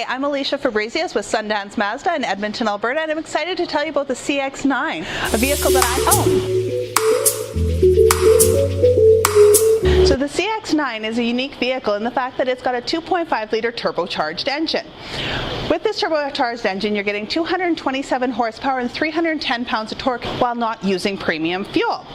Hi, I'm Alicia with Sundance Mazda in Edmonton, Alberta, and I'm excited to tell you about the CX-9, a vehicle that I own. So the CX-9 is a unique vehicle in the fact that it's got a 2.5-liter turbocharged engine. With this turbocharged engine, you're getting 227 horsepower and 310 pounds of torque while not using premium fuel.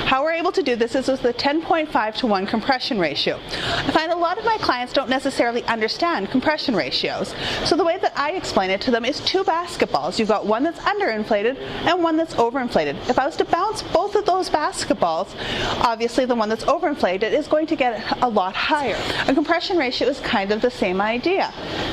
How we're able to do this is with the 10.5:1 compression ratio. I find a lot of my clients don't necessarily understand compression ratios. So the way that I explain it to them is two basketballs. You've got one that's underinflated and one that's overinflated. If I was to bounce both of those basketballs, obviously the one that's overinflated is going to get a lot higher. A compression ratio is kind of the same idea.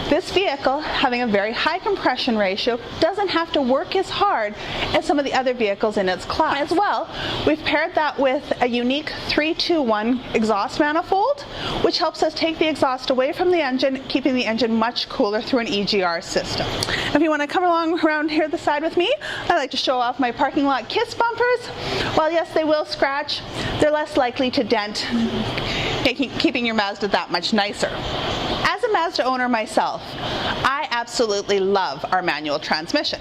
This vehicle, having a very high compression ratio, doesn't have to work as hard as some of the other vehicles in its class. As well, we've paired that with a unique 3-2-1 exhaust manifold, which helps us take the exhaust away from the engine, keeping the engine much cooler through an EGR system. If you want to come along around here the side with me, I like to show off my parking lot kiss bumpers. While yes, they will scratch, they're less likely to dent, keeping your Mazda that much nicer. As a Mazda owner myself, I absolutely love our manual transmission.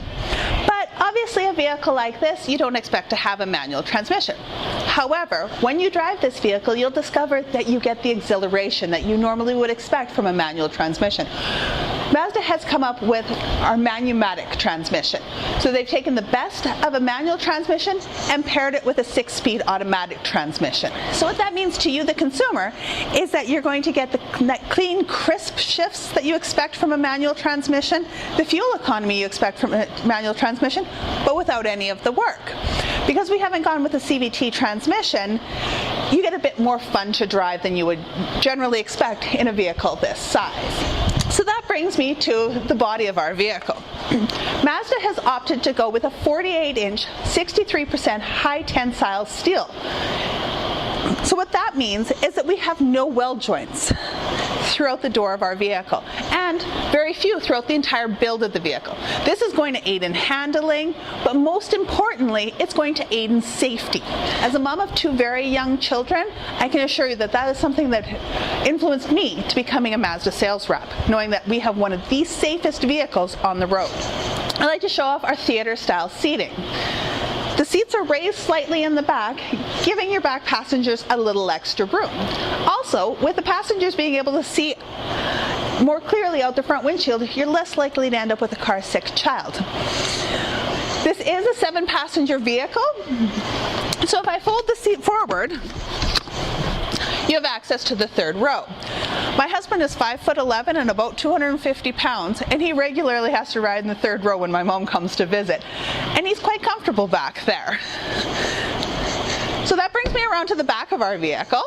But obviously a vehicle like this, you don't expect to have a manual transmission. However, when you drive this vehicle, you'll discover that you get the exhilaration that you normally would expect from a manual transmission. Mazda has come up with our Manumatic transmission. So they've taken the best of a manual transmission and paired it with a 6-speed automatic transmission. So what that means to you, the consumer, is that you're going to get that clean, crisp shifts that you expect from a manual transmission, the fuel economy you expect from a manual transmission, but without any of the work. Because we haven't gone with a CVT transmission, you get a bit more fun to drive than you would generally expect in a vehicle this size. So that brings me to the body of our vehicle. Mazda has opted to go with a 48-inch, 63% high tensile steel. So what that means is that we have no weld joints throughout the door of our vehicle, and very few throughout the entire build of the vehicle. This is going to aid in handling, but most importantly, it's going to aid in safety. As a mom of two very young children, I can assure you that that is something that influenced me to becoming a Mazda sales rep, knowing that we have one of the safest vehicles on the road. I like to show off our theater-style seating. The seats are raised slightly in the back, giving your back passengers a little extra room. Also, with the passengers being able to see more clearly out the front windshield, you're less likely to end up with a car-sick child. This is a 7-passenger vehicle, so if I fold the seat forward, you have access to the third row. My husband is 5'11" and about 250 pounds, and he regularly has to ride in the third row when my mom comes to visit. And he's quite comfortable back there. So that brings me around to the back of our vehicle,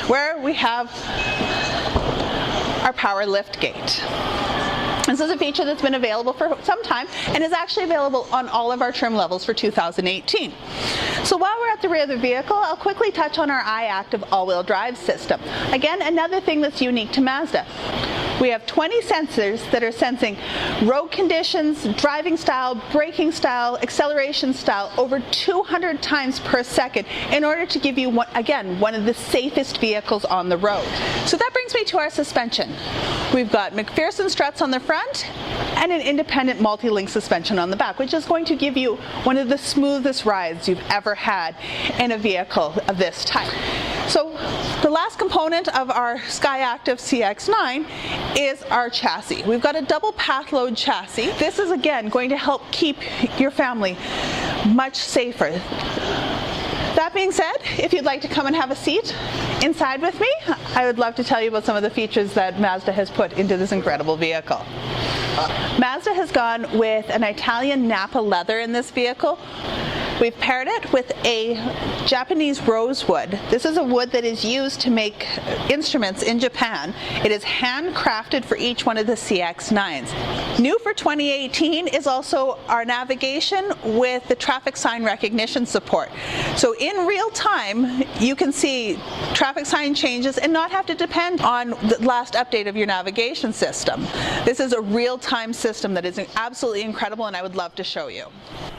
where we have our power lift gate. This is a feature that's been available for some time and is actually available on all of our trim levels for 2018. So while we're at the rear of the vehicle, I'll quickly touch on our iActive all-wheel drive system. Again, another thing that's unique to Mazda. We have 20 sensors that are sensing road conditions, driving style, braking style, acceleration style over 200 times per second in order to give you, one of the safest vehicles on the road. So that brings me to our suspension. We've got McPherson struts on the front and an independent multi-link suspension on the back, which is going to give you one of the smoothest rides you've ever had in a vehicle of this type. So the last component of our SkyActiv CX-9 is our chassis. We've got a double path load chassis. This is again going to help keep your family much safer. That being said, if you'd like to come and have a seat inside with me, I would love to tell you about some of the features that Mazda has put into this incredible vehicle. Mazda has gone with an Italian Napa leather in this vehicle. We've paired it with a Japanese rosewood. This is a wood that is used to make instruments in Japan. It is handcrafted for each one of the CX-9s. New for 2018 is also our navigation with the traffic sign recognition support. So in real time, you can see traffic sign changes and not have to depend on the last update of your navigation system. This is a real-time system that is absolutely incredible, and I would love to show you.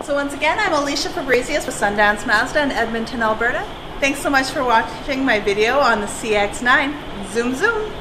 So once again, I'm Alicia with Sundance Mazda in Edmonton, Alberta. Thanks so much for watching my video on the CX-9. Zoom zoom!